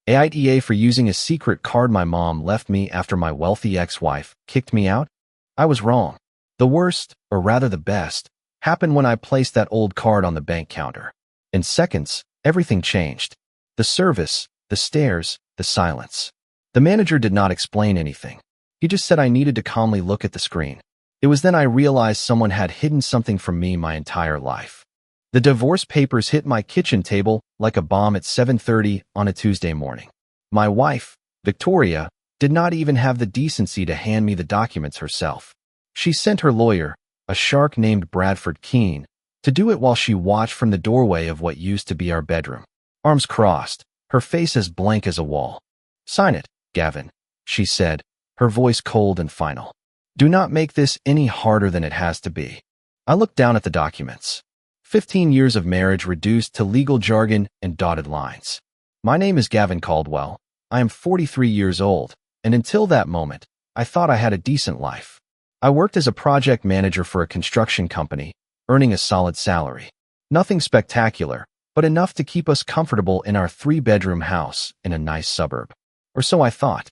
AITA for using a secret card my mom left me after my wealthy ex-wife kicked me out? I was wrong. The worst, or rather the best, happened when I placed that old card on the bank counter. In seconds, everything changed. The service, the stares, the silence. The manager did not explain anything. He just said I needed to calmly look at the screen. It was then I realized someone had hidden something from me my entire life. The divorce papers hit my kitchen table like a bomb at 7:30 on a Tuesday morning. My wife, Victoria, did not even have the decency to hand me the documents herself. She sent her lawyer, a shark named Bradford Keene, to do it while she watched from the doorway of what used to be our bedroom. Arms crossed, her face as blank as a wall. "Sign it, Gavin," she said, her voice cold and final. "Do not make this any harder than it has to be." I looked down at the documents. 15 years of marriage reduced to legal jargon and dotted lines. My name is Gavin Caldwell. I am 43 years old, and until that moment, I thought I had a decent life. I worked as a project manager for a construction company, earning a solid salary. Nothing spectacular, but enough to keep us comfortable in our 3-bedroom house in a nice suburb. Or so I thought.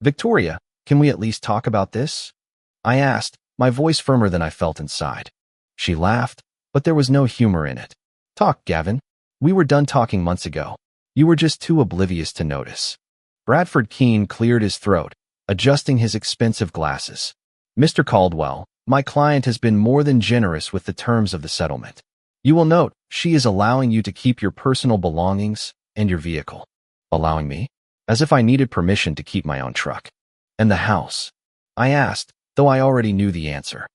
"Victoria, can we at least talk about this?" I asked, my voice firmer than I felt inside. She laughed, but there was no humor in it. "Talk, Gavin. We were done talking months ago. You were just too oblivious to notice." Bradford Keene cleared his throat, adjusting his expensive glasses. "Mr. Caldwell, my client has been more than generous with the terms of the settlement. You will note, she is allowing you to keep your personal belongings and your vehicle." "Allowing me?" As if I needed permission to keep my own truck. "And the house?" I asked, though I already knew the answer.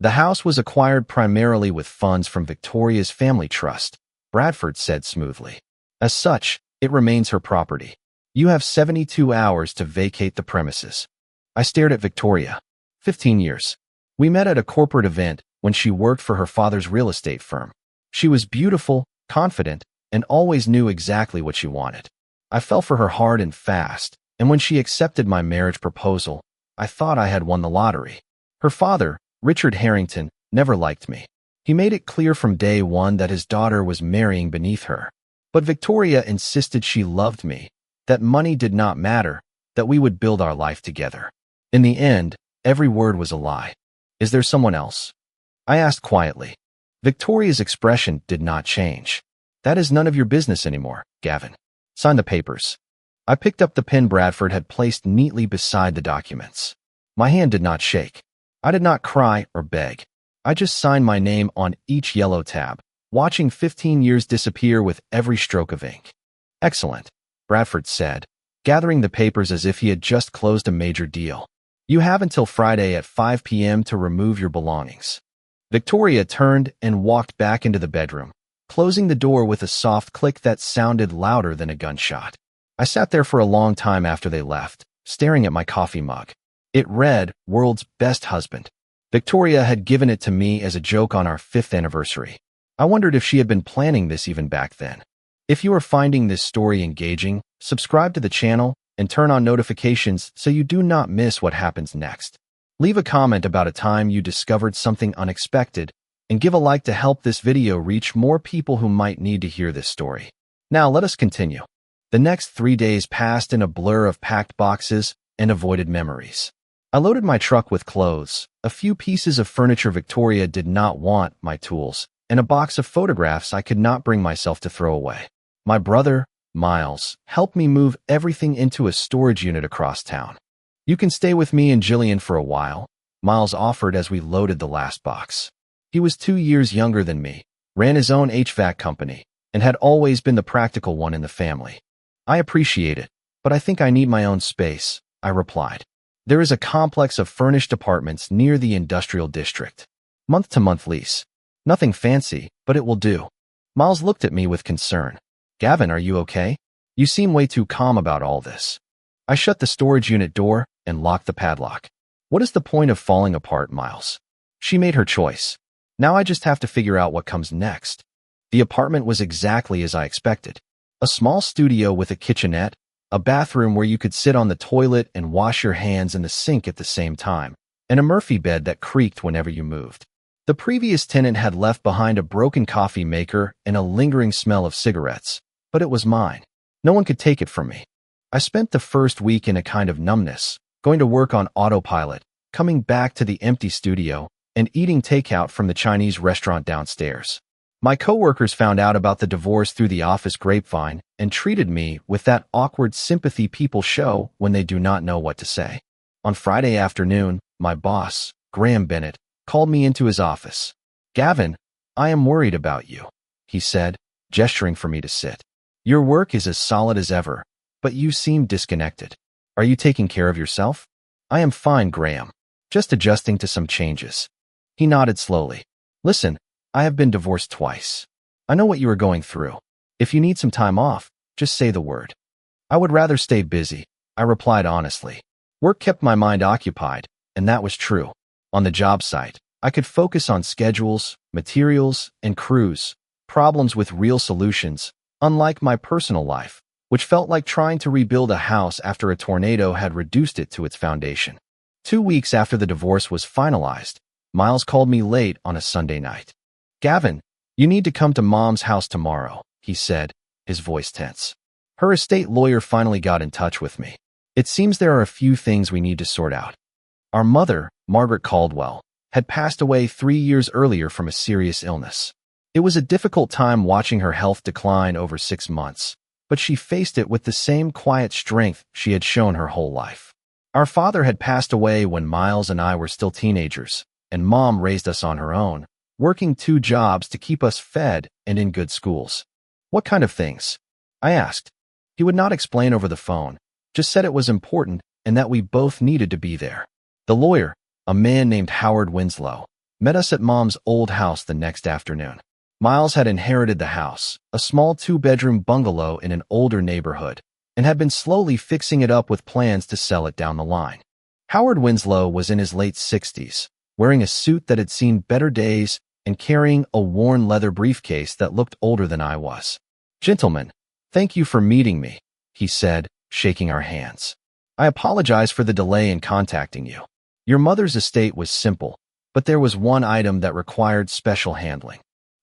"The house was acquired primarily with funds from Victoria's family trust," Bradford said smoothly. "As such, it remains her property. You have 72 hours to vacate the premises." I stared at Victoria. 15 years. We met at a corporate event when she worked for her father's real estate firm. She was beautiful, confident, and always knew exactly what she wanted. I fell for her hard and fast, and when she accepted my marriage proposal, I thought I had won the lottery. Her father, Richard Harrington, never liked me. He made it clear from day one that his daughter was marrying beneath her. But Victoria insisted she loved me, that money did not matter, that we would build our life together. In the end, every word was a lie. "Is there someone else?" I asked quietly. Victoria's expression did not change. "That is none of your business anymore, Gavin. Sign the papers." I picked up the pen Bradford had placed neatly beside the documents. My hand did not shake. I did not cry or beg. I just signed my name on each yellow tab, watching 15 years disappear with every stroke of ink. "Excellent," Bradford said, gathering the papers as if he had just closed a major deal. "You have until Friday at 5 p.m. to remove your belongings." Victoria turned and walked back into the bedroom, closing the door with a soft click that sounded louder than a gunshot. I sat there for a long time after they left, staring at my coffee mug. It read, "World's Best Husband." Victoria had given it to me as a joke on our 5th anniversary. I wondered if she had been planning this even back then. If you are finding this story engaging, subscribe to the channel and turn on notifications so you do not miss what happens next. Leave a comment about a time you discovered something unexpected, and give a like to help this video reach more people who might need to hear this story. Now let us continue. The next 3 days passed in a blur of packed boxes and avoided memories. I loaded my truck with clothes, a few pieces of furniture Victoria did not want, my tools, and a box of photographs I could not bring myself to throw away. My brother, Miles, helped me move everything into a storage unit across town. "You can stay with me and Jillian for a while," Miles offered as we loaded the last box. He was 2 years younger than me, ran his own HVAC company, and had always been the practical one in the family. "I appreciate it, but I think I need my own space," I replied. "There is a complex of furnished apartments near the industrial district. Month-to-month lease. Nothing fancy, but it will do." Miles looked at me with concern. "Gavin, are you okay? You seem way too calm about all this." I shut the storage unit door and locked the padlock. "What is the point of falling apart, Miles? She made her choice. Now I just have to figure out what comes next." The apartment was exactly as I expected. A small studio with a kitchenette, a bathroom where you could sit on the toilet and wash your hands in the sink at the same time, and a Murphy bed that creaked whenever you moved. The previous tenant had left behind a broken coffee maker and a lingering smell of cigarettes, but it was mine. No one could take it from me. I spent the first week in a kind of numbness, going to work on autopilot, coming back to the empty studio, and eating takeout from the Chinese restaurant downstairs. My coworkers found out about the divorce through the office grapevine and treated me with that awkward sympathy people show when they do not know what to say. On Friday afternoon, my boss, Graham Bennett, called me into his office. "Gavin, I am worried about you," he said, gesturing for me to sit. "Your work is as solid as ever, but you seem disconnected. Are you taking care of yourself?" "I am fine, Graham. Just adjusting to some changes." He nodded slowly. "Listen, I have been divorced twice. I know what you are going through. If you need some time off, just say the word." "I would rather stay busy," I replied honestly. Work kept my mind occupied, and that was true. On the job site, I could focus on schedules, materials, and crews, problems with real solutions, unlike my personal life, which felt like trying to rebuild a house after a tornado had reduced it to its foundation. 2 weeks after the divorce was finalized, Miles called me late on a Sunday night. "Gavin, you need to come to Mom's house tomorrow," he said, his voice tense. "Her estate lawyer finally got in touch with me. It seems there are a few things we need to sort out." Our mother, Margaret Caldwell, had passed away 3 years earlier from a serious illness. It was a difficult time watching her health decline over 6 months, but she faced it with the same quiet strength she had shown her whole life. Our father had passed away when Miles and I were still teenagers, and Mom raised us on her own, working 2 jobs to keep us fed and in good schools. "What kind of things?" I asked. He would not explain over the phone, just said it was important and that we both needed to be there. The lawyer, a man named Howard Winslow, met us at Mom's old house the next afternoon. Miles had inherited the house, a small 2-bedroom bungalow in an older neighborhood, and had been slowly fixing it up with plans to sell it down the line. Howard Winslow was in his late 60s, wearing a suit that had seen better days and carrying a worn leather briefcase that looked older than I was. "Gentlemen, thank you for meeting me," he said, shaking our hands. "I apologize for the delay in contacting you. Your mother's estate was simple, but there was one item that required special handling."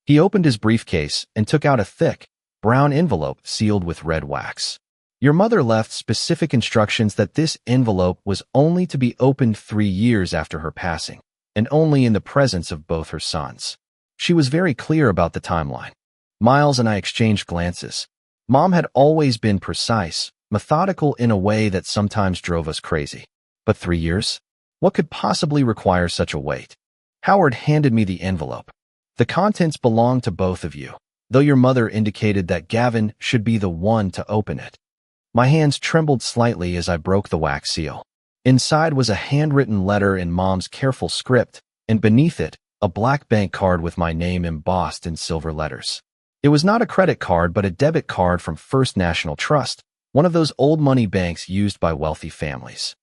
He opened his briefcase and took out a thick, brown envelope sealed with red wax. "Your mother left specific instructions that this envelope was only to be opened 3 years after her passing, and only in the presence of both her sons. She was very clear about the timeline." Miles and I exchanged glances. Mom had always been precise, methodical in a way that sometimes drove us crazy. But 3 years? What could possibly require such a wait? Howard handed me the envelope. "The contents belong to both of you, though your mother indicated that Gavin should be the one to open it." My hands trembled slightly as I broke the wax seal. Inside was a handwritten letter in Mom's careful script, and beneath it, a black bank card with my name embossed in silver letters. It was not a credit card but a debit card from First National Trust, one of those old money banks used by wealthy families.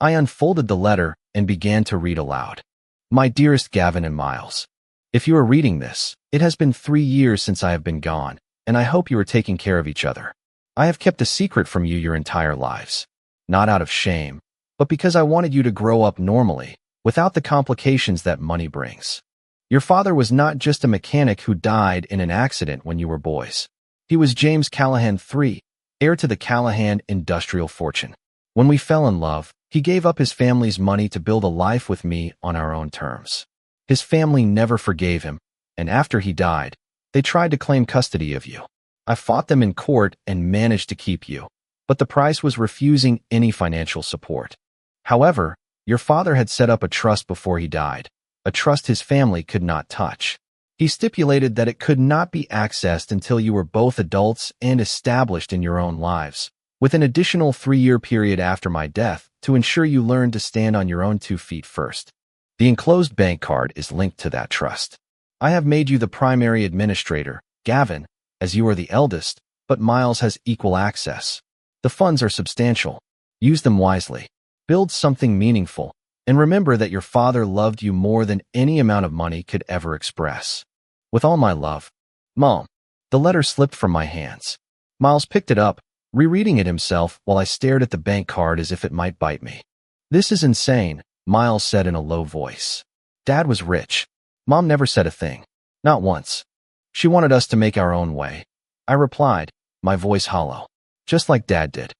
I unfolded the letter and began to read aloud. "My dearest Gavin and Miles, if you are reading this, it has been 3 years since I have been gone, and I hope you are taking care of each other. I have kept a secret from you your entire lives, not out of shame, but because I wanted you to grow up normally, without the complications that money brings. Your father was not just a mechanic who died in an accident when you were boys. He was James Callahan III, heir to the Callahan industrial fortune. When we fell in love, he gave up his family's money to build a life with me on our own terms. His family never forgave him, and after he died, they tried to claim custody of you. I fought them in court and managed to keep you, but the price was refusing any financial support. However, your father had set up a trust before he died, a trust his family could not touch. He stipulated that it could not be accessed until you were both adults and established in your own lives, with an additional 3-year period after my death to ensure you learned to stand on your own 2 feet first. The enclosed bank card is linked to that trust. I have made you the primary administrator, Gavin, as you are the eldest, but Miles has equal access. The funds are substantial. Use them wisely. Build something meaningful, and remember that your father loved you more than any amount of money could ever express. With all my love, Mom." The letter slipped from my hands. Miles picked it up, rereading it himself while I stared at the bank card as if it might bite me. "This is insane," Miles said in a low voice. "Dad was rich. Mom never said a thing. Not once. She wanted us to make our own way." I replied, my voice hollow. "Just like Dad did."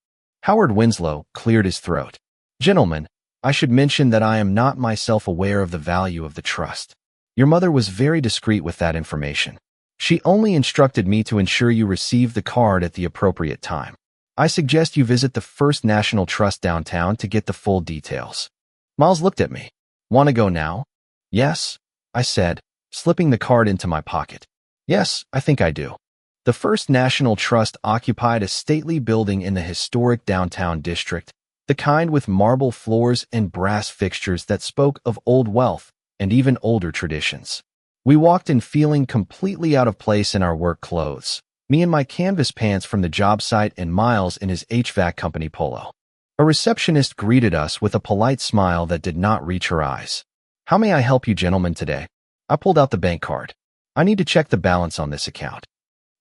Howard Winslow cleared his throat. Gentlemen, I should mention that I am not myself aware of the value of the trust. Your mother was very discreet with that information. She only instructed me to ensure you receive the card at the appropriate time. I suggest you visit the First National Trust downtown to get the full details. Miles looked at me. Want to go now? Yes, I said, slipping the card into my pocket. Yes, I think I do. The First National Trust occupied a stately building in the historic downtown district, the kind with marble floors and brass fixtures that spoke of old wealth and even older traditions. We walked in feeling completely out of place in our work clothes, me in my canvas pants from the job site and Miles in his HVAC company polo. A receptionist greeted us with a polite smile that did not reach her eyes. How may I help you gentlemen today? I pulled out the bank card. I need to check the balance on this account.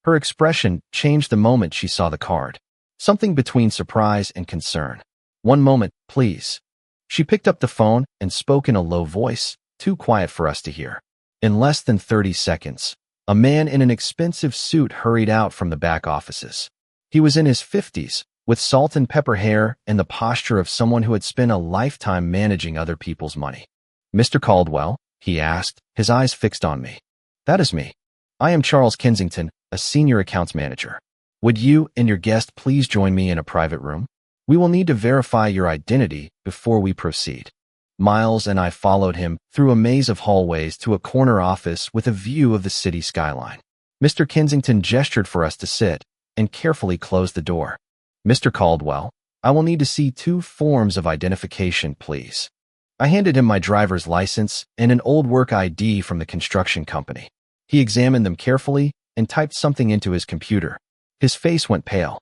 Her expression changed the moment she saw the card. Something between surprise and concern. One moment, please. She picked up the phone and spoke in a low voice, too quiet for us to hear. In less than 30 seconds, a man in an expensive suit hurried out from the back offices. He was in his 50s, with salt and pepper hair and the posture of someone who had spent a lifetime managing other people's money. Mr. Caldwell, he asked, his eyes fixed on me. That is me. I am Charles Kensington, a senior accounts manager. Would you and your guest please join me in a private room? We will need to verify your identity before we proceed. Miles and I followed him through a maze of hallways to a corner office with a view of the city skyline. Mr. Kensington gestured for us to sit and carefully closed the door. Mr. Caldwell, I will need to see 2 forms of identification, please. I handed him my driver's license and an old work ID from the construction company. He examined them carefully and typed something into his computer. His face went pale.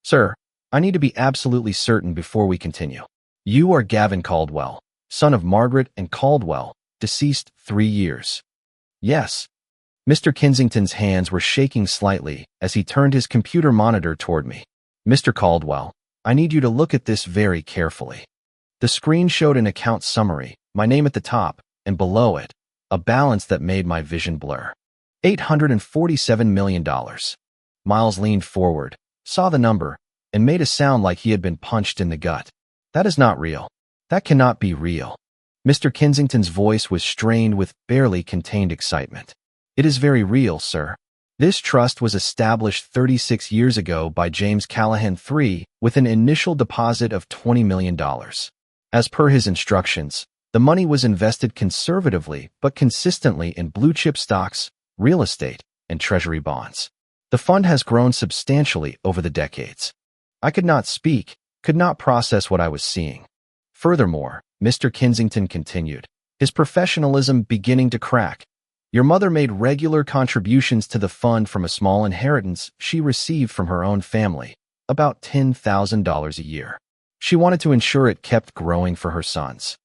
Sir, I need to be absolutely certain before we continue. You are Gavin Caldwell, son of Margaret and Caldwell, deceased 3 years. Yes. Mr. Kensington's hands were shaking slightly as he turned his computer monitor toward me. Mr. Caldwell, I need you to look at this very carefully. The screen showed an account summary, my name at the top, and below it, a balance that made my vision blur. $847 million. Miles leaned forward, saw the number, and made a sound like he had been punched in the gut. That is not real. That cannot be real. Mr. Kensington's voice was strained with barely contained excitement. It is very real, sir. This trust was established 36 years ago by James Callahan III with an initial deposit of $20 million. As per his instructions, the money was invested conservatively but consistently in blue-chip stocks, real estate, and treasury bonds. The fund has grown substantially over the decades. I could not speak, could not process what I was seeing. Furthermore, Mr. Kensington continued, his professionalism beginning to crack. Your mother made regular contributions to the fund from a small inheritance she received from her own family, about $10,000 a year. She wanted to ensure it kept growing for her sons.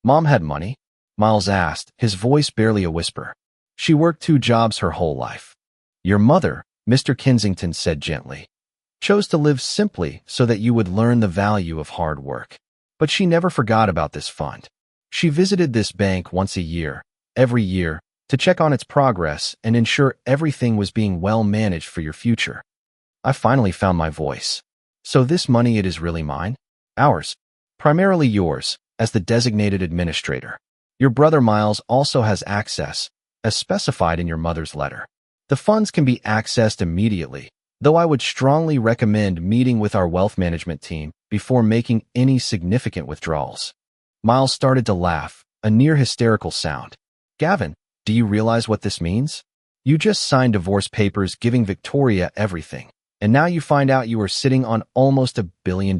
Mom had money? Miles asked, his voice barely a whisper. She worked 2 jobs her whole life. Your mother, Mr. Kensington said gently, chose to live simply so that you would learn the value of hard work. But she never forgot about this fund. She visited this bank once a year, every year, to check on its progress and ensure everything was being well managed for your future. I finally found my voice. So this money, it is really mine? Ours. Primarily yours, as the designated administrator. Your brother Miles also has access, as specified in your mother's letter. The funds can be accessed immediately, though I would strongly recommend meeting with our wealth management team before making any significant withdrawals. Miles started to laugh, a near hysterical sound. Gavin, do you realize what this means? You just signed divorce papers giving Victoria everything, and now you find out you are sitting on almost $1 billion.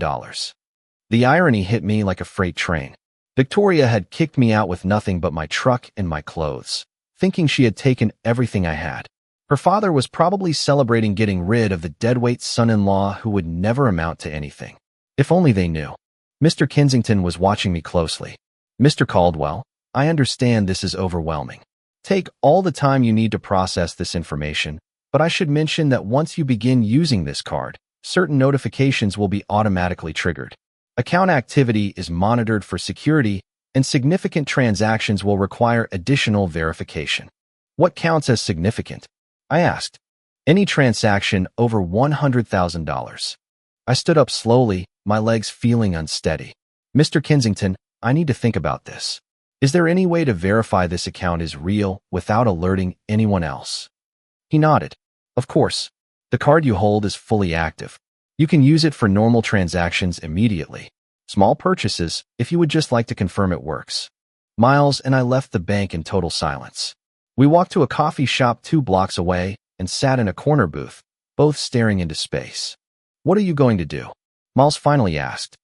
The irony hit me like a freight train. Victoria had kicked me out with nothing but my truck and my clothes, thinking she had taken everything I had. Her father was probably celebrating getting rid of the deadweight son-in-law who would never amount to anything. If only they knew. Mr. Kensington was watching me closely. Mr. Caldwell, I understand this is overwhelming. Take all the time you need to process this information, but I should mention that once you begin using this card, certain notifications will be automatically triggered. Account activity is monitored for security, and significant transactions will require additional verification. What counts as significant? I asked. Any transaction over $100,000. I stood up slowly, my legs feeling unsteady. Mr. Kensington, I need to think about this. Is there any way to verify this account is real without alerting anyone else? He nodded. Of course. The card you hold is fully active. You can use it for normal transactions immediately. Small purchases, if you would just like to confirm it works. Miles and I left the bank in total silence. We walked to a coffee shop 2 blocks away and sat in a corner booth, both staring into space. What are you going to do? Miles finally asked.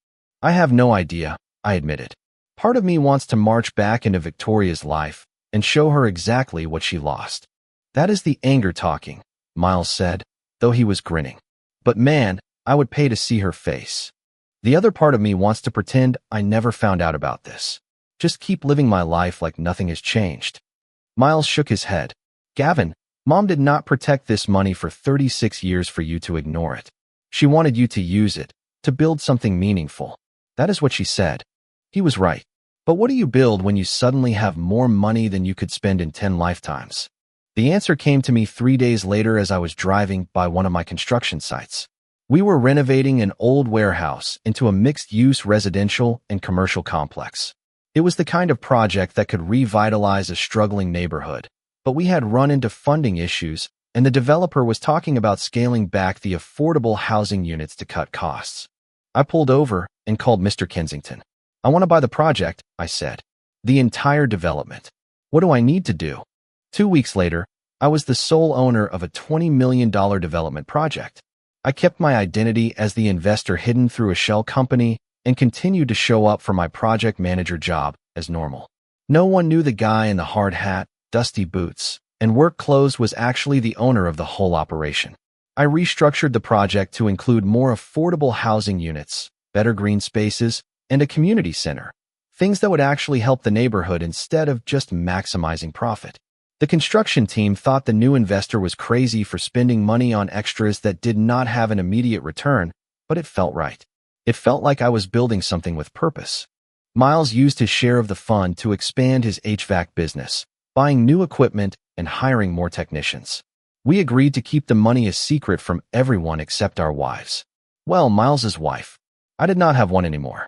I have no idea, I admitted. Part of me wants to march back into Victoria's life and show her exactly what she lost. That is the anger talking, Miles said, though he was grinning. But man, I would pay to see her face. The other part of me wants to pretend I never found out about this. Just keep living my life like nothing has changed. Miles shook his head. Gavin, Mom did not protect this money for 36 years for you to ignore it. She wanted you to use it, to build something meaningful. That is what she said. He was right. But what do you build when you suddenly have more money than you could spend in 10 lifetimes? The answer came to me 3 days later as I was driving by one of my construction sites. We were renovating an old warehouse into a mixed-use residential and commercial complex. It was the kind of project that could revitalize a struggling neighborhood, but we had run into funding issues, and the developer was talking about scaling back the affordable housing units to cut costs. I pulled over and called Mr. Kensington. I want to buy the project, I said. The entire development. What do I need to do? 2 weeks later, I was the sole owner of a $20 million development project. I kept my identity as the investor hidden through a shell company and continued to show up for my project manager job as normal. No one knew the guy in the hard hat, dusty boots, and work clothes was actually the owner of the whole operation. I restructured the project to include more affordable housing units, better green spaces, and a community center. Things that would actually help the neighborhood instead of just maximizing profit. The construction team thought the new investor was crazy for spending money on extras that did not have an immediate return, but it felt right. It felt like I was building something with purpose. Miles used his share of the fund to expand his HVAC business, buying new equipment and hiring more technicians. We agreed to keep the money a secret from everyone except our wives. Well, Miles's wife. I did not have one anymore.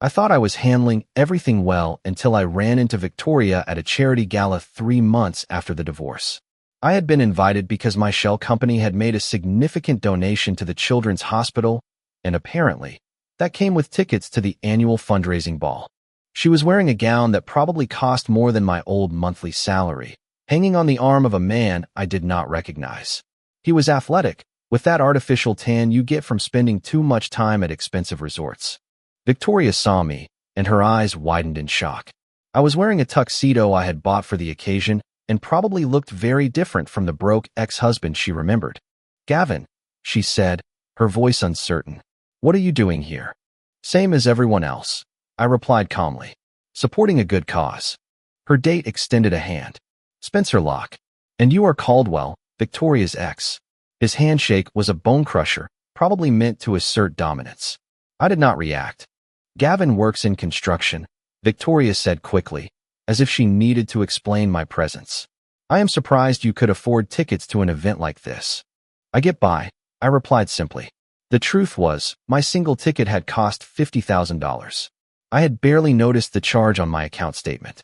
I thought I was handling everything well until I ran into Victoria at a charity gala 3 months after the divorce. I had been invited because my shell company had made a significant donation to the children's hospital, and apparently, that came with tickets to the annual fundraising ball. She was wearing a gown that probably cost more than my old monthly salary, hanging on the arm of a man I did not recognize. He was athletic, with that artificial tan you get from spending too much time at expensive resorts. Victoria saw me, and her eyes widened in shock. I was wearing a tuxedo I had bought for the occasion and probably looked very different from the broke ex-husband she remembered. Gavin, she said, her voice uncertain. What are you doing here? Same as everyone else, I replied calmly. Supporting a good cause. Her date extended a hand. Spencer Locke. And you are Caldwell, Victoria's ex. His handshake was a bone crusher, probably meant to assert dominance. I did not react. Gavin works in construction, Victoria said quickly, as if she needed to explain my presence. I am surprised you could afford tickets to an event like this. I get by, I replied simply. The truth was, my single ticket had cost $50,000. I had barely noticed the charge on my account statement.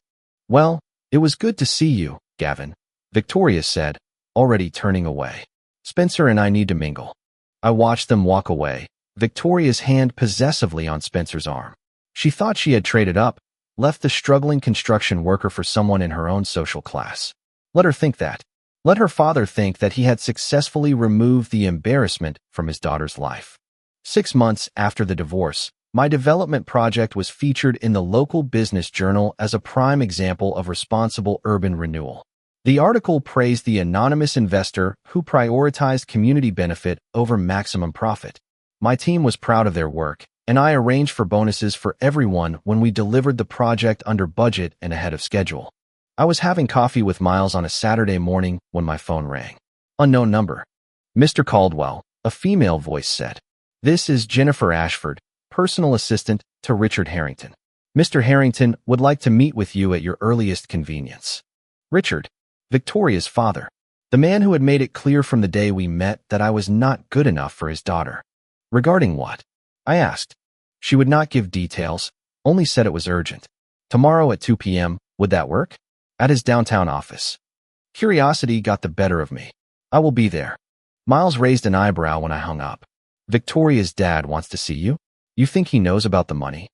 Well, it was good to see you, Gavin, Victoria said, already turning away. Spencer and I need to mingle. I watched them walk away, Victoria's hand possessively on Spencer's arm. She thought she had traded up, left the struggling construction worker for someone in her own social class. Let her think that. Let her father think that he had successfully removed the embarrassment from his daughter's life. 6 months after the divorce, my development project was featured in the local business journal as a prime example of responsible urban renewal. The article praised the anonymous investor who prioritized community benefit over maximum profit. My team was proud of their work, and I arranged for bonuses for everyone when we delivered the project under budget and ahead of schedule. I was having coffee with Miles on a Saturday morning when my phone rang. Unknown number. Mr. Caldwell, a female voice said. This is Jennifer Ashford, personal assistant to Richard Harrington. Mr. Harrington would like to meet with you at your earliest convenience. Richard, Victoria's father, the man who had made it clear from the day we met that I was not good enough for his daughter. Regarding what? I asked. She would not give details, only said it was urgent. Tomorrow at 2 p.m., would that work? At his downtown office. Curiosity got the better of me. I will be there. Miles raised an eyebrow when I hung up. Victoria's dad wants to see you? You think he knows about the money?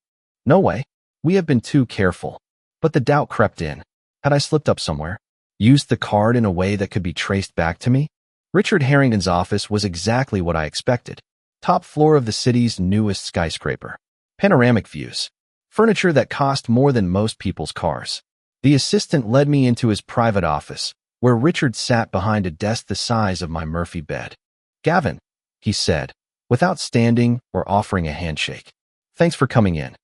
No way. We have been too careful. But the doubt crept in. Had I slipped up somewhere? Used the card in a way that could be traced back to me? Richard Harrington's office was exactly what I expected. Top floor of the city's newest skyscraper. Panoramic views. Furniture that cost more than most people's cars. The assistant led me into his private office, where Richard sat behind a desk the size of my Murphy bed. Gavin, he said, without standing or offering a handshake. Thanks for coming in.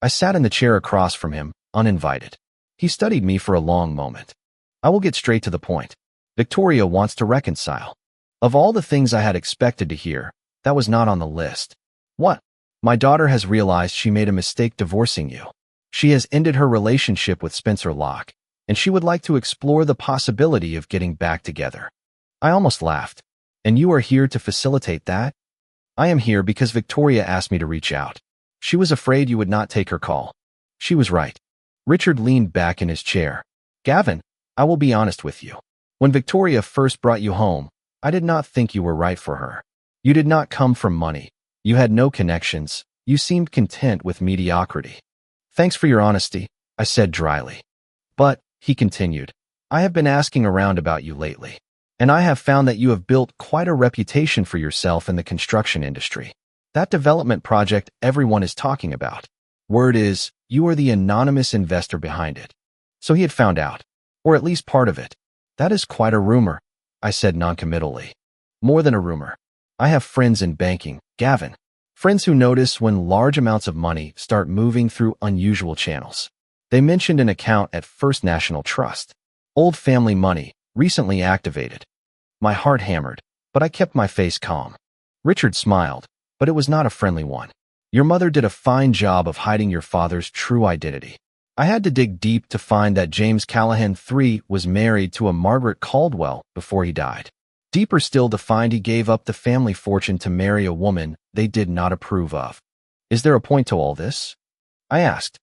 I sat in the chair across from him, uninvited. He studied me for a long moment. I will get straight to the point. Victoria wants to reconcile. Of all the things I had expected to hear, that was not on the list. What? My daughter has realized she made a mistake divorcing you. She has ended her relationship with Spencer Locke, and she would like to explore the possibility of getting back together. I almost laughed. And you are here to facilitate that? I am here because Victoria asked me to reach out. She was afraid you would not take her call. She was right. Richard leaned back in his chair. Gavin, I will be honest with you. When Victoria first brought you home, I did not think you were right for her. You did not come from money. You had no connections. You seemed content with mediocrity. Thanks for your honesty, I said dryly. But, he continued, I have been asking around about you lately, and I have found that you have built quite a reputation for yourself in the construction industry. That development project everyone is talking about. Word is, you are the anonymous investor behind it. So he had found out, or at least part of it. That is quite a rumor, I said noncommittally. More than a rumor. I have friends in banking, Gavin. Friends who notice when large amounts of money start moving through unusual channels. They mentioned an account at First National Trust. Old family money, recently activated. My heart hammered, but I kept my face calm. Richard smiled, but it was not a friendly one. Your mother did a fine job of hiding your father's true identity. I had to dig deep to find that James Callahan III was married to a Margaret Caldwell before he died. Deeper still to find he gave up the family fortune to marry a woman they did not approve of. Is there a point to all this? I asked.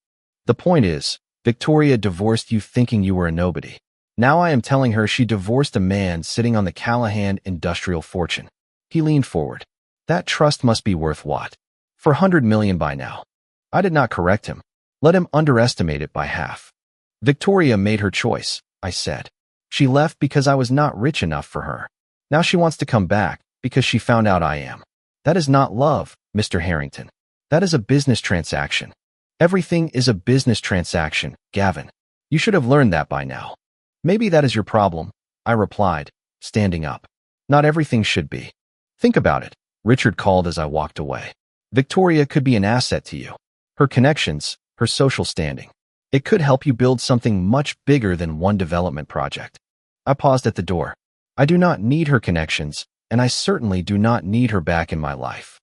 The point is, Victoria divorced you thinking you were a nobody. Now I am telling her she divorced a man sitting on the Callahan industrial fortune. He leaned forward. That trust must be worth what? $400 million by now. I did not correct him. Let him underestimate it by half. Victoria made her choice, I said. She left because I was not rich enough for her. Now she wants to come back because she found out I am. That is not love, Mr. Harrington. That is a business transaction. Everything is a business transaction, Gavin. You should have learned that by now. Maybe that is your problem, I replied, standing up. Not everything should be. Think about it, Richard called as I walked away. Victoria could be an asset to you. Her connections, her social standing. It could help you build something much bigger than one development project. I paused at the door. I do not need her connections, and I certainly do not need her back in my life.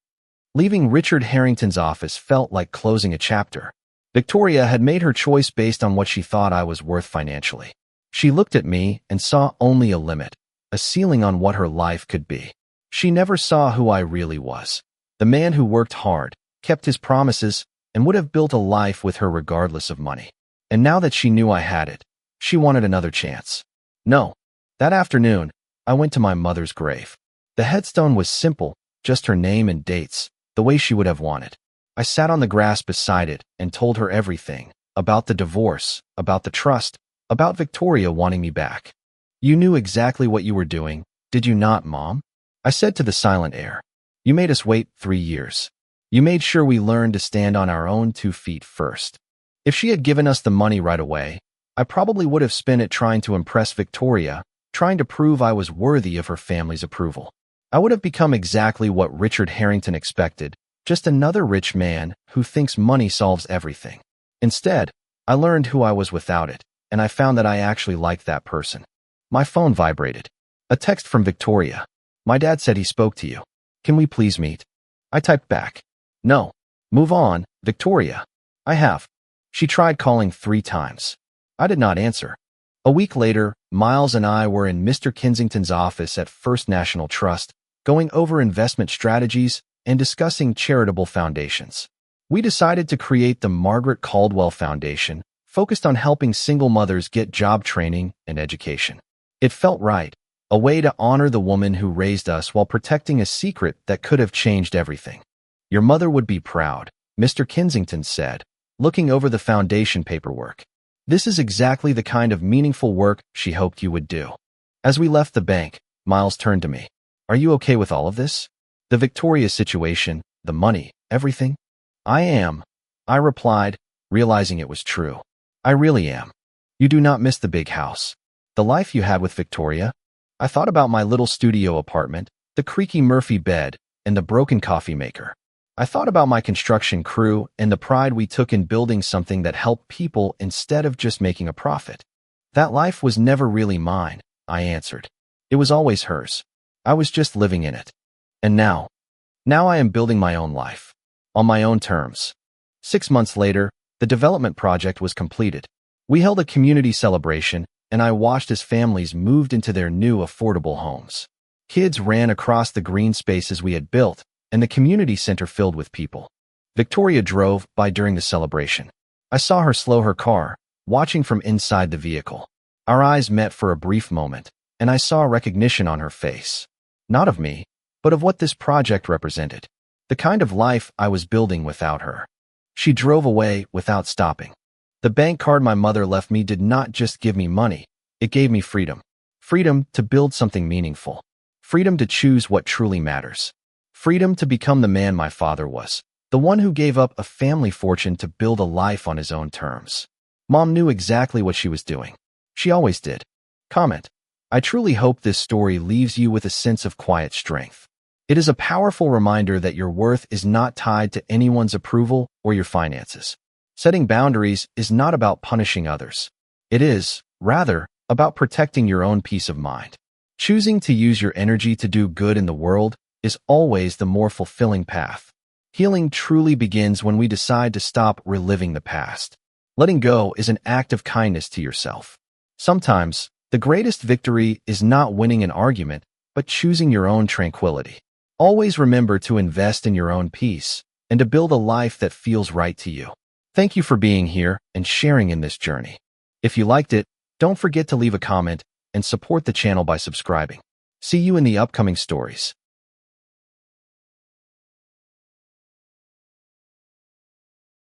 Leaving Richard Harrington's office felt like closing a chapter. Victoria had made her choice based on what she thought I was worth financially. She looked at me and saw only a limit, a ceiling on what her life could be. She never saw who I really was. The man who worked hard, kept his promises, and would have built a life with her regardless of money. And now that she knew I had it, she wanted another chance. No. That afternoon, I went to my mother's grave. The headstone was simple, just her name and dates, the way she would have wanted. I sat on the grass beside it and told her everything, about the divorce, about the trust, about Victoria wanting me back. You knew exactly what you were doing, did you not, Mom? I said to the silent air. You made us wait 3 years. You made sure we learned to stand on our own 2 feet first. If she had given us the money right away, I probably would have spent it trying to impress Victoria, trying to prove I was worthy of her family's approval. I would have become exactly what Richard Harrington expected, just another rich man who thinks money solves everything. Instead, I learned who I was without it, and I found that I actually liked that person. My phone vibrated. A text from Victoria. My dad said he spoke to you. Can we please meet? I typed back. No. Move on, Victoria. I have. She tried calling 3 times. I did not answer. A week later, Miles and I were in Mr. Kensington's office at First National Trust, going over investment strategies, and discussing charitable foundations. We decided to create the Margaret Caldwell Foundation, focused on helping single mothers get job training and education. It felt right, a way to honor the woman who raised us while protecting a secret that could have changed everything. Your mother would be proud, Mr. Kensington said, looking over the foundation paperwork. This is exactly the kind of meaningful work she hoped you would do. As we left the bank, Miles turned to me. Are you okay with all of this? The Victoria situation, the money, everything? I am, I replied, realizing it was true. I really am. You do not miss the big house, the life you had with Victoria? I thought about my little studio apartment, the creaky Murphy bed, and the broken coffee maker. I thought about my construction crew and the pride we took in building something that helped people instead of just making a profit. That life was never really mine, I answered. It was always hers. I was just living in it. And now I am building my own life. On my own terms. 6 months later, the development project was completed. We held a community celebration, and I watched as families moved into their new affordable homes. Kids ran across the green spaces we had built, and the community center filled with people. Victoria drove by during the celebration. I saw her slow her car, watching from inside the vehicle. Our eyes met for a brief moment, and I saw recognition on her face. Not of me, but of what this project represented. The kind of life I was building without her. She drove away without stopping. The bank card my mother left me did not just give me money, it gave me freedom. Freedom to build something meaningful. Freedom to choose what truly matters. Freedom to become the man my father was, the one who gave up a family fortune to build a life on his own terms. Mom knew exactly what she was doing. She always did. Comment. I truly hope this story leaves you with a sense of quiet strength. It is a powerful reminder that your worth is not tied to anyone's approval or your finances. Setting boundaries is not about punishing others. It is, rather, about protecting your own peace of mind. Choosing to use your energy to do good in the world is always the more fulfilling path. Healing truly begins when we decide to stop reliving the past. Letting go is an act of kindness to yourself. Sometimes, the greatest victory is not winning an argument, but choosing your own tranquility. Always remember to invest in your own peace and to build a life that feels right to you. Thank you for being here and sharing in this journey. If you liked it, don't forget to leave a comment and support the channel by subscribing. See you in the upcoming stories.